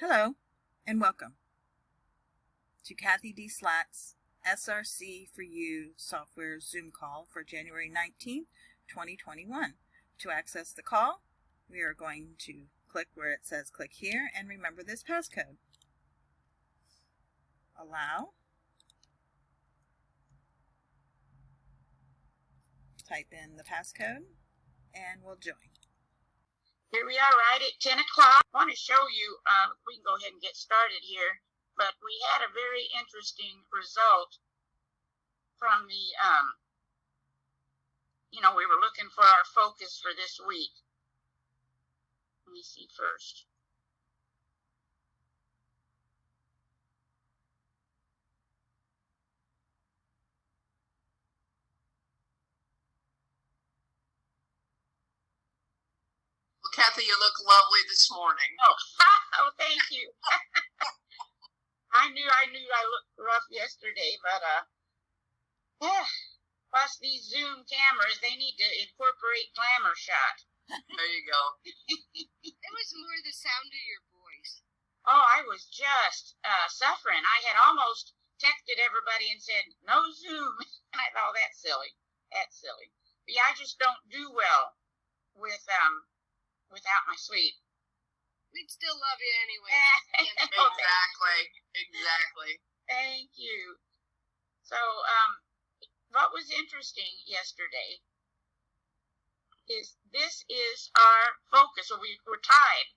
Hello, and welcome to CathyDslayt's SRC4U software Zoom call for January 19th, 2021. To access the call, we are going to click where it says click here and remember this passcode. Allow. Type in the passcode and we'll join. Here we are right at 10 o'clock. I want to show you, we can go ahead and get started here, but we had a very interesting result from the, we were looking for our focus for this week. Let me see first. Cathy, you look lovely this morning. Oh, thank you. I knew I looked rough yesterday, but plus these Zoom cameras, they need to incorporate glamour shot. There you go. It was more the sound of your voice. Oh, I was just suffering. I had almost texted everybody and said, no Zoom. And I thought, that's silly. That's silly. But yeah, I just don't do well with without my sleep. We'd still love you anyway. Exactly. Thank you. So, what was interesting yesterday is this is our focus. So we're tied,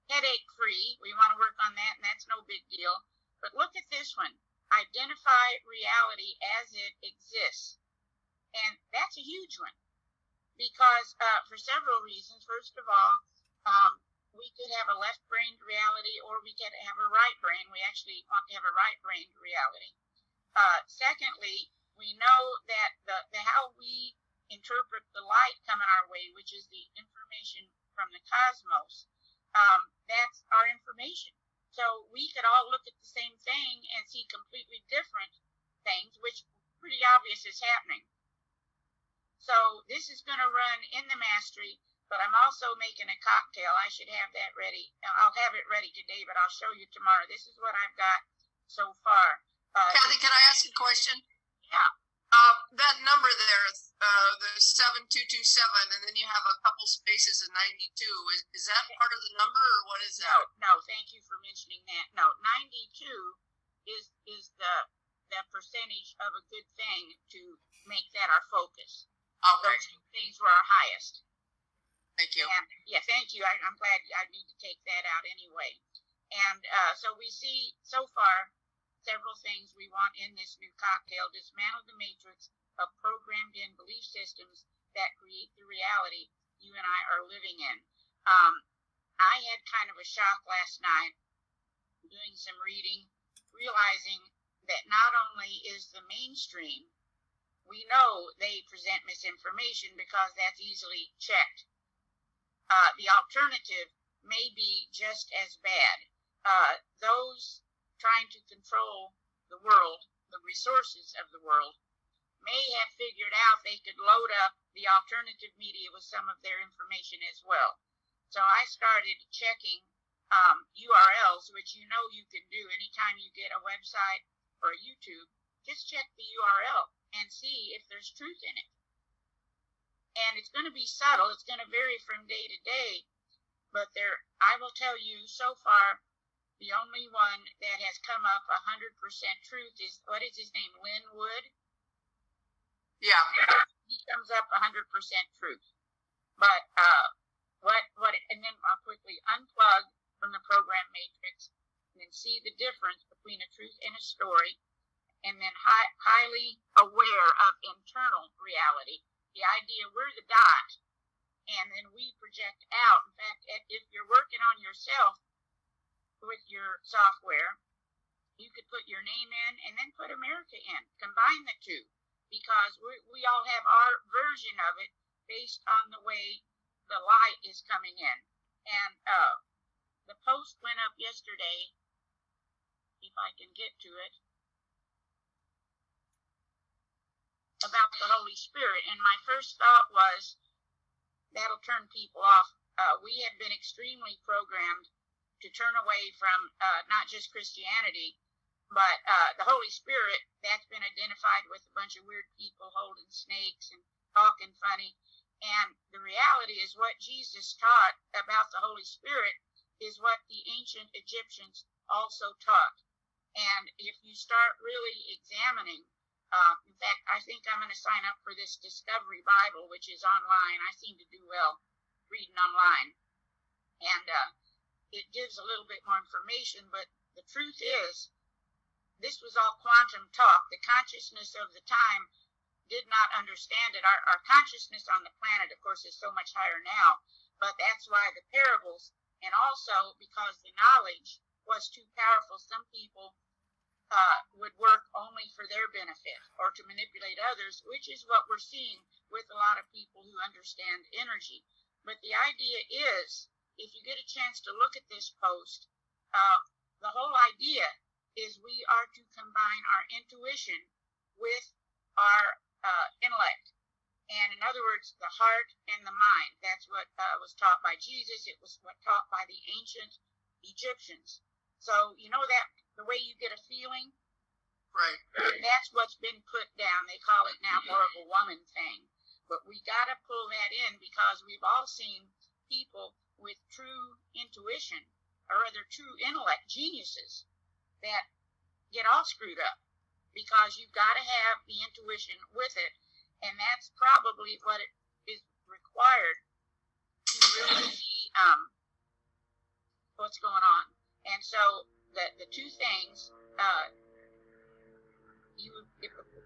headache free. We want to work on that, and that's no big deal. But look at this one. Identify reality as it exists. And that's a huge one. Because for several reasons. First of all, we could have a left-brained reality or we could have a right brain. We actually want to have a right-brained reality. Secondly, we know that the how we interpret the light coming our way, which is the information from the cosmos, that's our information. So we could all look at the same thing and see completely different things, which pretty obvious is happening. So this is going to run in the mastery, but I'm also making a cocktail. I should have that ready. I'll have it ready today, but I'll show you tomorrow. This is what I've got so far. Cathy, can I ask a question? Yeah. That number there, the 7227, and then you have a couple spaces in 92. Is that part of the number, or what is that? No. Thank you for mentioning that. No, 92 is the percentage of a good thing to make that our focus. Okay. Those two things were our highest. Thank you. And, yeah, thank you. I'm glad I need to take that out anyway. And so we see so far several things we want in this new cocktail. Dismantle the matrix of programmed-in belief systems that create the reality you and I are living in. I had kind of a shock last night doing some reading, realizing that not only is the mainstream, we know they present misinformation because that's easily checked. The alternative may be just as bad. Those trying to control the world, the resources of the world, may have figured out they could load up the alternative media with some of their information as well. So I started checking URLs, which you know you can do anytime you get a website or a YouTube. Just check the URL and see if there's truth in it. And it's going to be subtle. It's going to vary from day to day. But I will tell you, so far, the only one that has come up 100% truth is, what is his name, Lynn Wood? Yeah. He comes up 100% truth. But and then I'll quickly unplug from the program matrix and then see the difference between a truth and a story. And then highly aware of internal reality, the idea we're the dot, and then we project out. In fact, if you're working on yourself with your software, you could put your name in and then put America in. Combine the two, because we all have our version of it based on the way the light is coming in. And the post went up yesterday, if I can get to it, about the Holy Spirit, and my first thought was that'll turn people off. We have been extremely programmed to turn away from not just Christianity, but the Holy Spirit. That's been identified with a bunch of weird people holding snakes and talking funny. And the reality is what Jesus taught about the Holy Spirit is what the ancient Egyptians also taught. And if you start really examining, in fact, I think I'm going to sign up for this Discovery Bible, which is online. I seem to do well reading online. And it gives a little bit more information, but the truth is, this was all quantum talk. The consciousness of the time did not understand it. Our consciousness on the planet, of course, is so much higher now, but that's why the parables, and also because the knowledge was too powerful, some people would work only for their benefit or to manipulate others, which is what we're seeing with a lot of people who understand energy. But the idea is, if you get a chance to look at this post, the whole idea is we are to combine our intuition with our intellect. And in other words, the heart and the mind. That's what was taught by Jesus. It was what taught by the ancient Egyptians. So, you know that the way you get a feeling? Right. That's what's been put down. They call it now more of a woman thing. But we got to pull that in because we've all seen people with true intuition, or rather true intellect, geniuses, that get all screwed up because you've got to have the intuition with it, and that's probably what it is required to really see what's going on. And so the two things,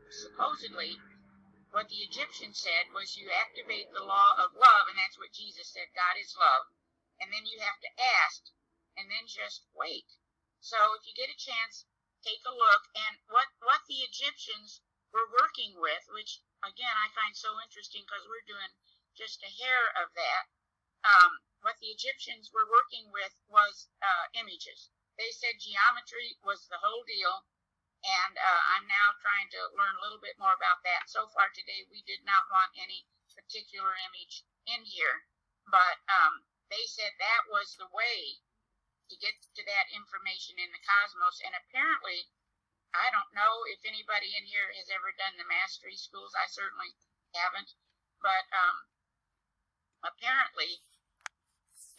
supposedly what the Egyptians said was you activate the law of love, and that's what Jesus said, God is love, and then you have to ask and then just wait. So if you get a chance, take a look, and what the Egyptians were working with, which again I find so interesting because we're doing just a hair of that. What the Egyptians were working with was images. They said geometry was the whole deal, and I'm now trying to learn a little bit more about that. So far today, we did not want any particular image in here, but they said that was the way to get to that information in the cosmos. And apparently, I don't know if anybody in here has ever done the mastery schools. I certainly haven't, but apparently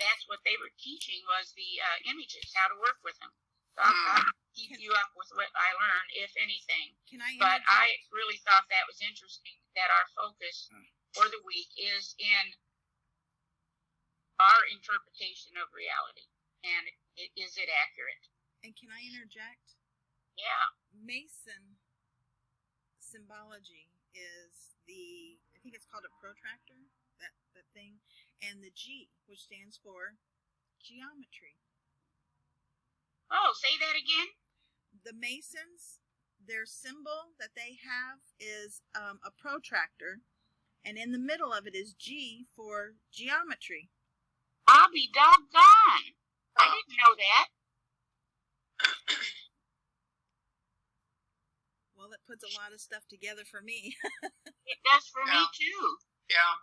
that's what they were teaching was the images, how to work with them. So I'll keep you up with what I learned, if anything. But I really thought that was interesting that our focus for the week is in our interpretation of reality. And is it accurate? And can I interject? Yeah. Mason symbology is I think it's called a protractor, that thing, and the G, which stands for geometry. Oh, say that again? The Masons, their symbol that they have is a protractor, and in the middle of it is G for geometry. I'll be doggone. I didn't know that. Well, it puts a lot of stuff together for me. It does for me, too. Yeah.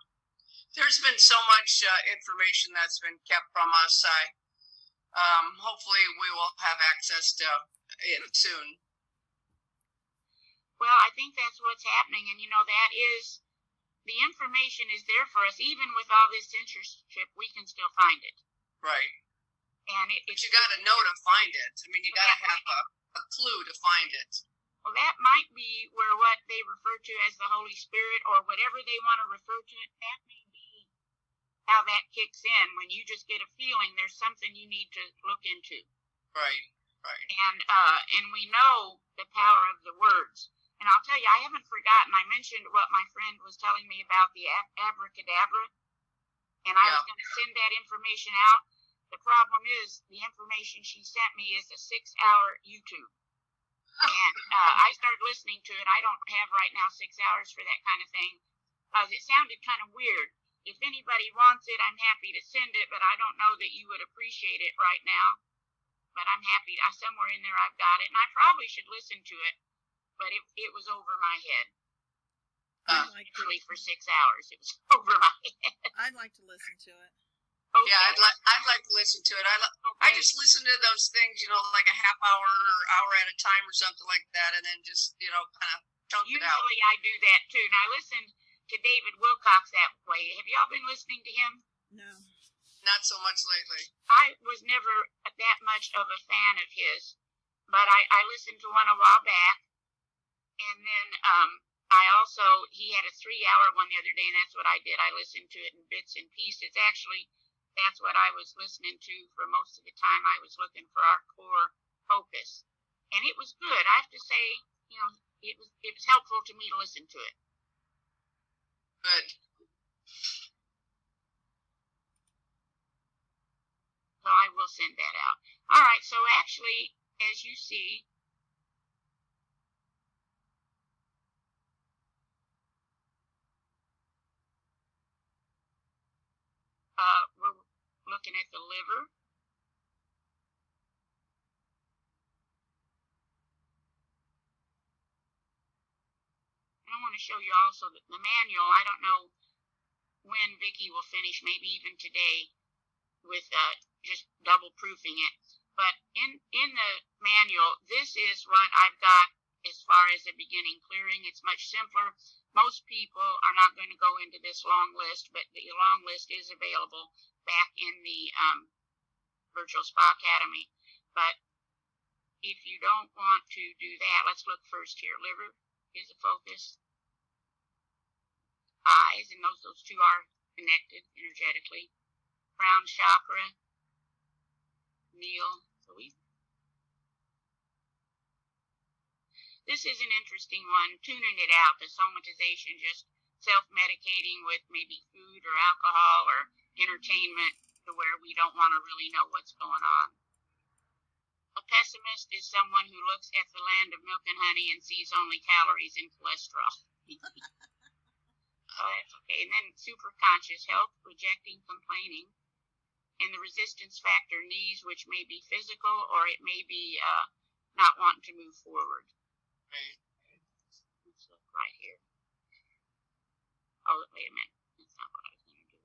There's been so much information that's been kept from us. Hopefully we will have access to it soon. Well, I think that's what's happening. And, that is, the information is there for us. Even with all this censorship, we can still find it. Right. And but you got to know to find it. I mean, you got to have a clue to find it. Well, that might be where what they refer to as the Holy Spirit or whatever they want to refer to it, that may be how that kicks in when you just get a feeling there's something you need to look into. Right. And we know the power of the words. And I'll tell you, I haven't forgotten. I mentioned what my friend was telling me about the abracadabra, and I was going to send that information out. The problem is the information she sent me is a 6-hour YouTube. And I started listening to it. I don't have right now 6 hours for that kind of thing because it sounded kind of weird. If anybody wants it, I'm happy to send it, but I don't know that you would appreciate it right now. But I'm happy. Somewhere in there I've got it. And I probably should listen to it, but it was over my head. Literally for 6 hours. It was over my head. I'd like to listen to it. Okay. Yeah, I'd like to listen to it. I just listen to those things, like a half hour or hour at a time or something like that, and then just kind of chunk it out. Usually I do that too. And I listened to David Wilcox that way. Have y'all been listening to him? No. Not so much lately. I was never that much of a fan of his, but I listened to one a while back, and then he had a 3-hour one the other day, and that's what I did. I listened to it in bits and pieces. Actually, that's what I was listening to for most of the time. I was looking for our core focus, and it was good. I have to say, it was helpful to me to listen to it. Good. So I will send that out. All right. So actually, as you see, we're looking at the liver. And I want to show you also the manual. I don't know when Vicki will finish, maybe even today, with just double proofing it. But in the manual, this is what I've got as far as the beginning clearing. It's much simpler. Most people are not going to go into this long list, but the long list is available back in the Virtual Spa Academy. But if you don't want to do that, let's look first here. Liver is a focus. Eyes, and those two are connected energetically. Crown chakra, Neil. This is an interesting one, tuning it out, the somatization, just self-medicating with maybe food or alcohol or entertainment to where we don't want to really know what's going on. A pessimist is someone who looks at the land of milk and honey and sees only calories and cholesterol. Oh, that's okay. And then superconscious, health, rejecting, complaining. And the resistance factor, knees, which may be physical or it may be not wanting to move forward. Right. Let's look right here. Oh, wait a minute. That's not what I was going to do.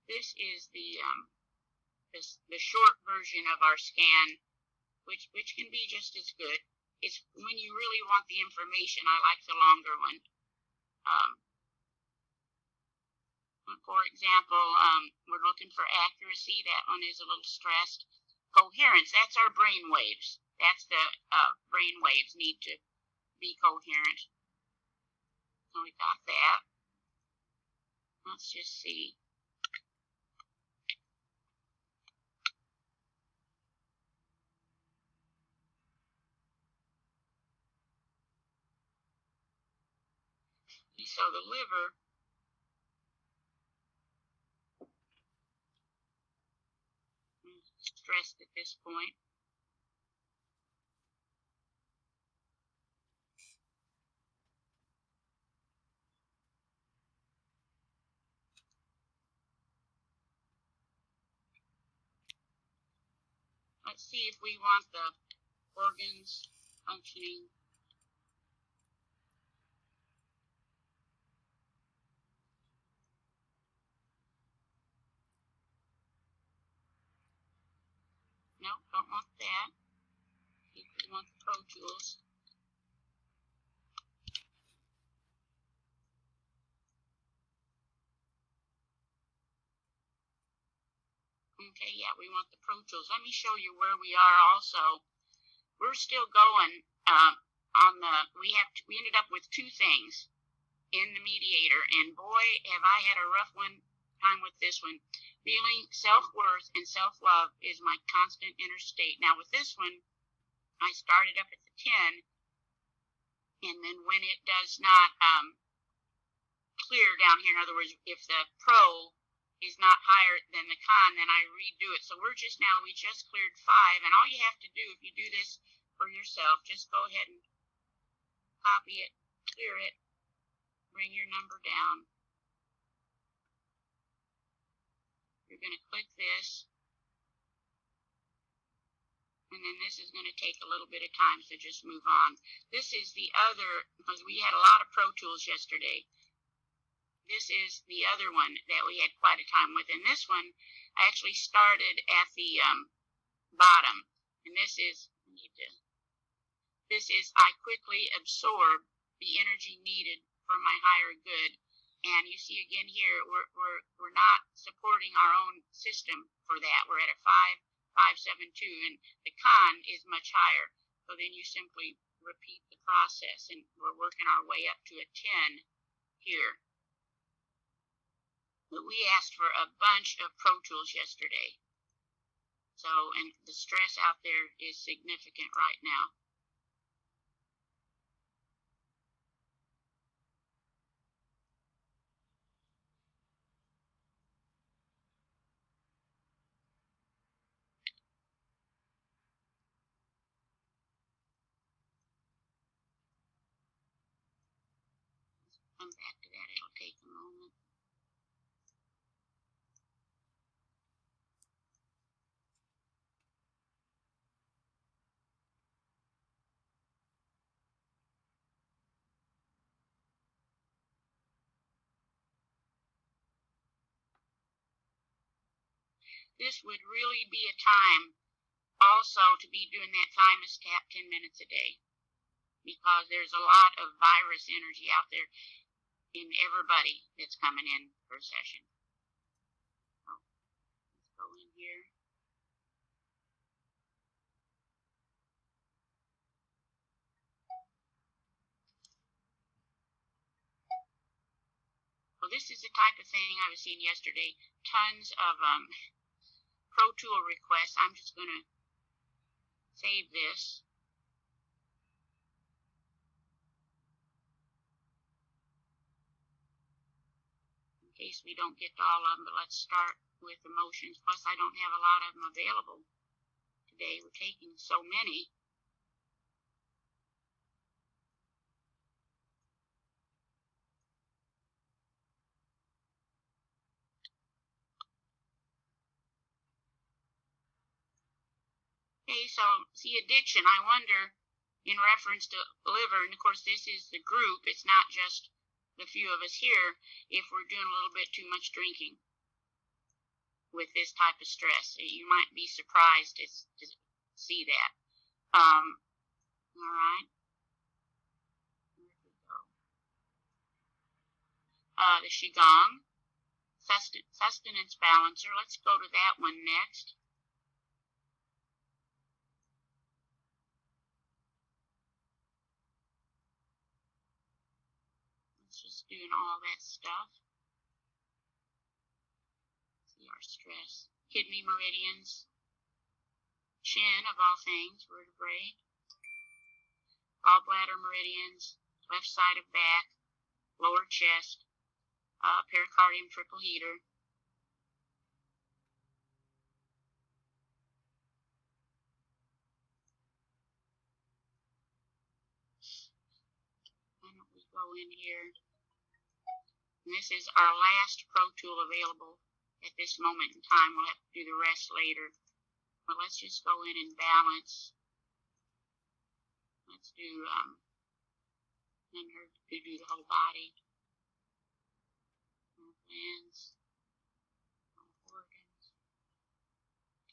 This is the short version of our scan, which can be just as good. It's when you really want the information. I like the longer one. For example, we're looking for accuracy. That one is a little stressed. Coherence, that's our brain waves. That's the brain waves need to be coherent. So we got that. Let's just see. So the liver stressed at this point. Let's see if we want the organs functioning. No, don't want that. We want the Pro Tools. Okay, yeah, we want the Pro Tools. Let me show you where we are also. We're still going we ended up with two things in the mediator, and boy, have I had a rough time with this one. Feeling self-worth and self-love is my constant inner state. Now with this one, I started up at the 10, and then when it does not clear down here, in other words, if the Pro is not higher than the con, then I redo it. So we just cleared 5, and all you have to do, if you do this for yourself, just go ahead and copy it, clear it, bring your number down. You're going to click this, and then this is going to take a little bit of time, so just move on. This is the other, because we had a lot of Pro Tools yesterday. this is the other one that we had quite a time with. And this one, I actually started at the bottom. And this is, I quickly absorb the energy needed for my higher good. And you see again here, we're not supporting our own system for that. We're at a 5.572, and the con is much higher. So then you simply repeat the process, and we're working our way up to a 10 here. But we asked for a bunch of Pro Tools yesterday. So, and the stress out there is significant right now. Come back to that, it'll take a moment. This would really be a time also to be doing that thymus tap 10 minutes a day, because there's a lot of virus energy out there in everybody that's coming in for a session. So let's go in here. Well, this is the type of thing I was seeing yesterday. Tons of Pro Tool requests. I'm just going to save this. In case we don't get to all of them, but let's start with emotions. Plus, I don't have a lot of them available today. We're taking so many. Okay, so see, addiction, I wonder, in reference to liver, and of course this is the group, it's not just the few of us here, if we're doing a little bit too much drinking with this type of stress. You might be surprised to see that. All right. Where did we go? The QiGong, sustenance balancer. Let's go to that one next. Just doing all that stuff. See our stress. Kidney meridians. Chin, of all things, vertebrae. Gallbladder meridians. Left side of back. Lower chest. Pericardium triple heater. Why don't we go in here? And this is our last Pro Tool available at this moment in time. We'll have to do the rest later. But let's just go in and balance. Let's do, and do the whole body. All glands, all organs.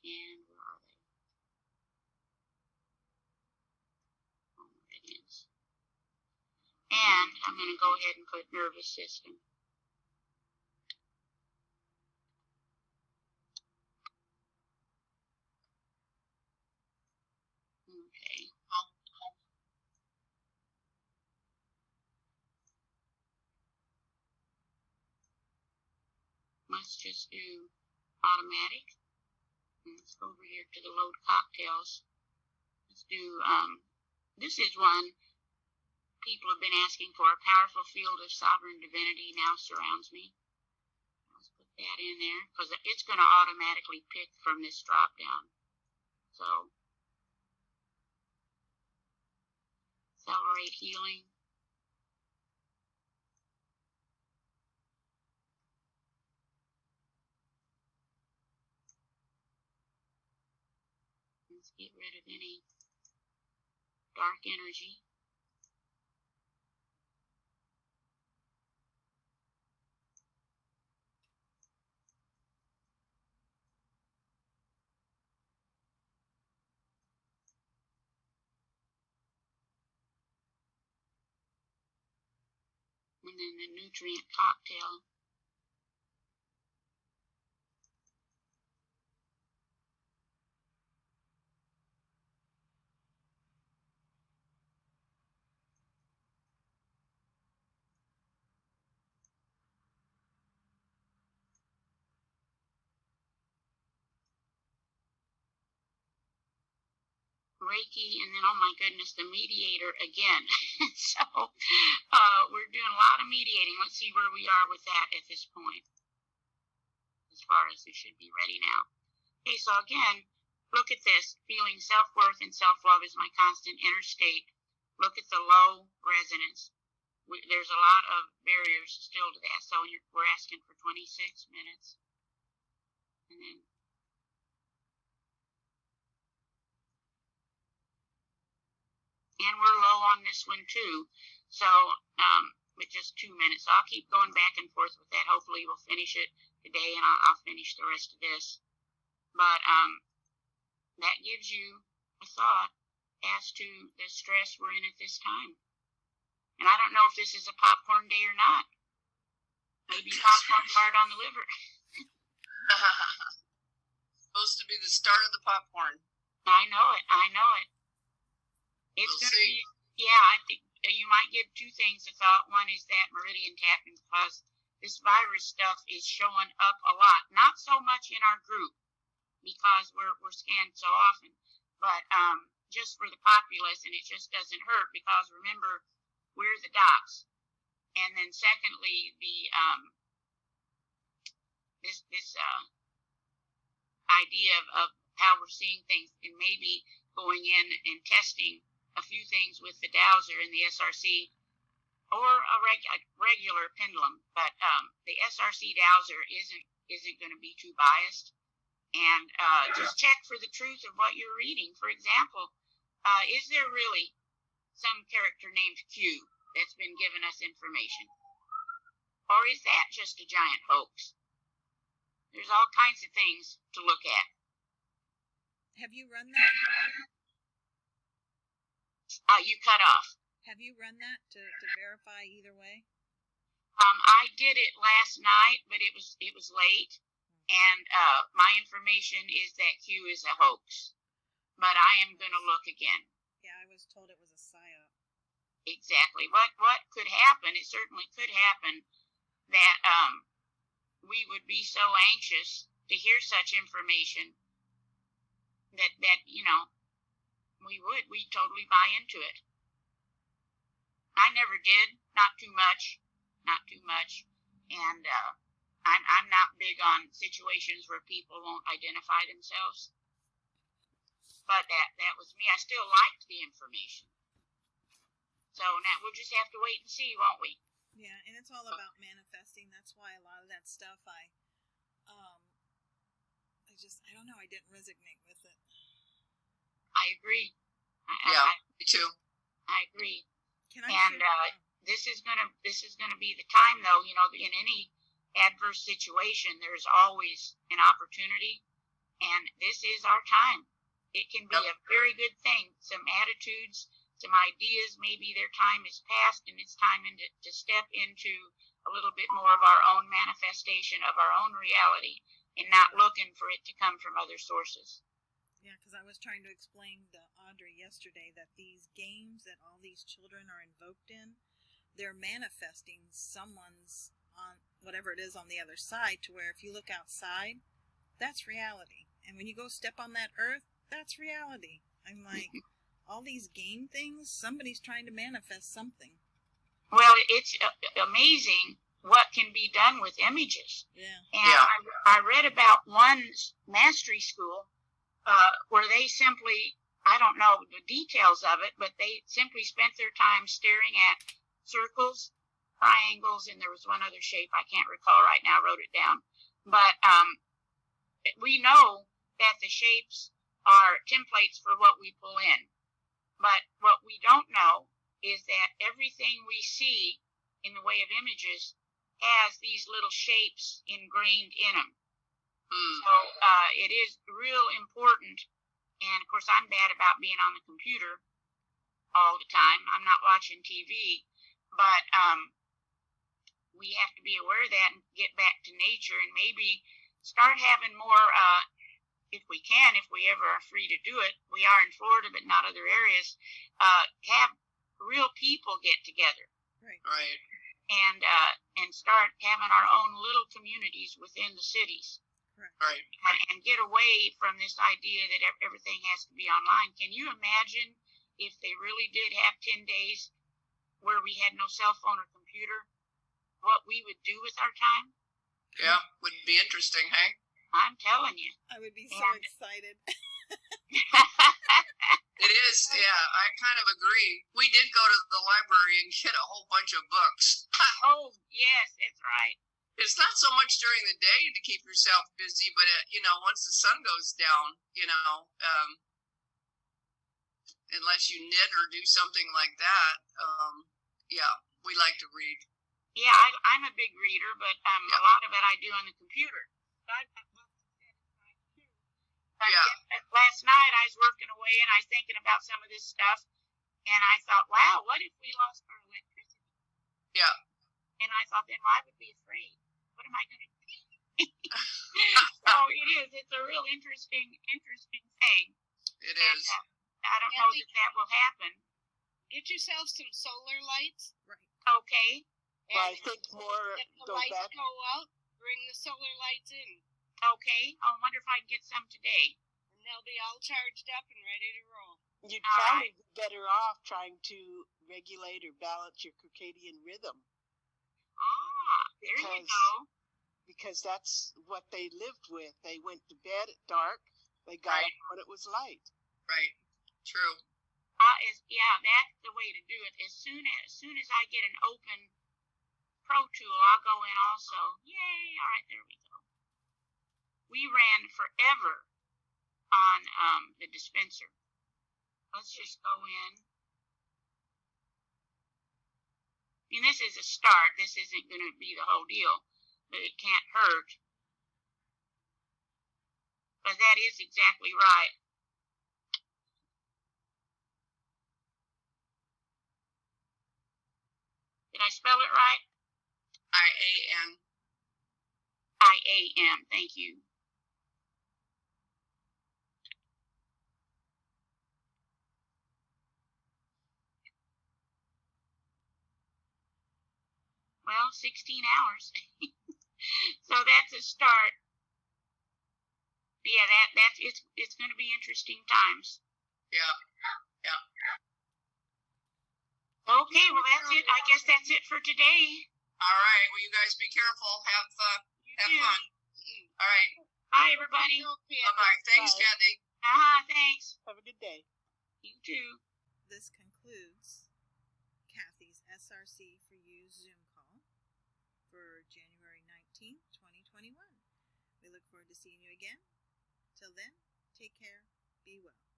And where are they? All meridians. And I'm going to go ahead and put nervous system. Okay. Let's just do automatic. Let's go over here to the load cocktails. Let's do, this is one people have been asking for. A powerful field of sovereign divinity now surrounds me. Let's put that in there, because it's going to automatically pick from this drop down. So, accelerate healing. Let's get rid of any dark energy. And then the nutrient cocktail. Reiki, and then, oh my goodness, the mediator again. So we're doing a lot of mediating. Let's see where we are with that at this point. As far as we should be ready now. Okay, so again, look at this. Feeling self-worth and self-love is my constant inner state. Look at the low resonance. There's a lot of barriers still to that. So we're asking for 26 minutes. And then we're low on this one too. So with just 2 minutes, I'll keep going back and forth with that. Hopefully we'll finish it today, and I'll finish the rest of this. But that gives you a thought as to the stress we're in at this time. And I don't know if this is a popcorn day or not. Maybe popcorn's hard on the liver. Supposed to be the start of the popcorn. I know it. It's We'll going to see. be, yeah, I think you might give two things a thought. One is that meridian tapping, because this virus stuff is showing up a lot. Not so much in our group, because we're scanned so often, but just for the populace, and it just doesn't hurt, because remember, we're the dots. And then secondly, the this idea of how we're seeing things, and maybe going in and testing a few things with the dowser and the SRC, or a regular pendulum, but the SRC dowser isn't going to be too biased. And just check for the truth of what you're reading. For example, is there really some character named Q that's been giving us information? Or is that just a giant hoax? There's all kinds of things to look at. Have you run that? You cut off. Have you run that to verify either way? I did it last night, but it was late, and my information is that Q is a hoax. But I am going to look again. Yeah, I was told it was a psyop. Exactly. What could happen? It certainly could happen that we would be so anxious to hear such information that we'd totally buy into it. I never did, not too much, and I'm not big on situations where people won't identify themselves. But that was me. I still liked the information. So now we'll just have to wait and see, won't we? Yeah, and it's all about manifesting. That's why a lot of that stuff I don't know, I didn't resonate with it. I agree. Me too. I agree. Can I And share? this is gonna be the time, though. In any adverse situation, there's always an opportunity, and this is our time. It can be a very good thing. Some attitudes, some ideas. Maybe their time is past, and it's time to step into a little bit more of our own manifestation of our own reality, and not looking for it to come from other sources. Yeah, because I was trying to explain to Audrey yesterday that these games that all these children are invoked in, they're manifesting someone's on whatever it is on the other side, to where if you look outside, that's reality. And when you go step on that earth, that's reality. I'm like, all these game things, somebody's trying to manifest something. Well, it's amazing what can be done with images. Yeah. And I read about one mastery school where they simply, I don't know the details of it, but they simply spent their time staring at circles, triangles, and there was one other shape I can't recall right now. I wrote it down. But we know that the shapes are templates for what we pull in. But what we don't know is that everything we see in the way of images has these little shapes ingrained in them. So it is real important. And of course, I'm bad about being on the computer all the time. I'm not watching TV, but we have to be aware of that and get back to nature and maybe start having more, if we can, if we ever are free to do it. We are in Florida, but not other areas. Have real people get together. Right. And start having our own little communities within the cities. Right. And get away from this idea that everything has to be online. Can you imagine if they really did have 10 days where we had no cell phone or computer, what we would do with our time? Yeah, would be interesting, hey? I'm telling you. I would be so excited. It is, yeah, I kind of agree. We did go to the library and get a whole bunch of books. Oh, yes, that's right. It's not so much during the day to keep yourself busy, but, once the sun goes down, unless you knit or do something like that, we like to read. Yeah, I'm a big reader, but a lot of it I do on the computer. I've got books satisfied too. Last night I was working away and I was thinking about some of this stuff, and I thought, wow, what if we lost our electricity? Yeah. And I thought, then I would be afraid. What am I going to do? So it's a real interesting thing. It is. I don't know that will happen. Get yourself some solar lights. Right. Okay. Well, I think more If the go lights back. go out, bring the solar lights in. Okay. I wonder if I can get some today. And they'll be all charged up and ready to roll. You'd All probably be better off trying to regulate or balance your circadian rhythm. There you go. Because that's what they lived with. They went to bed at dark. They got up when it was light. Right. True. That's the way to do it. As soon as I get an open Pro Tool, I'll go in also. Yay! All right, there we go. We ran forever on the dispenser. Let's just go in. I mean, this is a start. This isn't going to be the whole deal, but it can't hurt. But that is exactly right. Did I spell it right? IAN. IAM. Thank you. Well, 16 hours. So that's a start. Yeah, it's going to be interesting times. Yeah. Okay, well that's it. I guess that's it for today. All right. Well, you guys be careful. Have fun. All right. Bye, everybody. Bye-bye. Thanks, Bye. Cathy. Thanks. Have a good day. You too. This concludes Cathy's SRC4U Zoom call for January 19th, 2021. We look forward to seeing you again. Till then, take care, be well.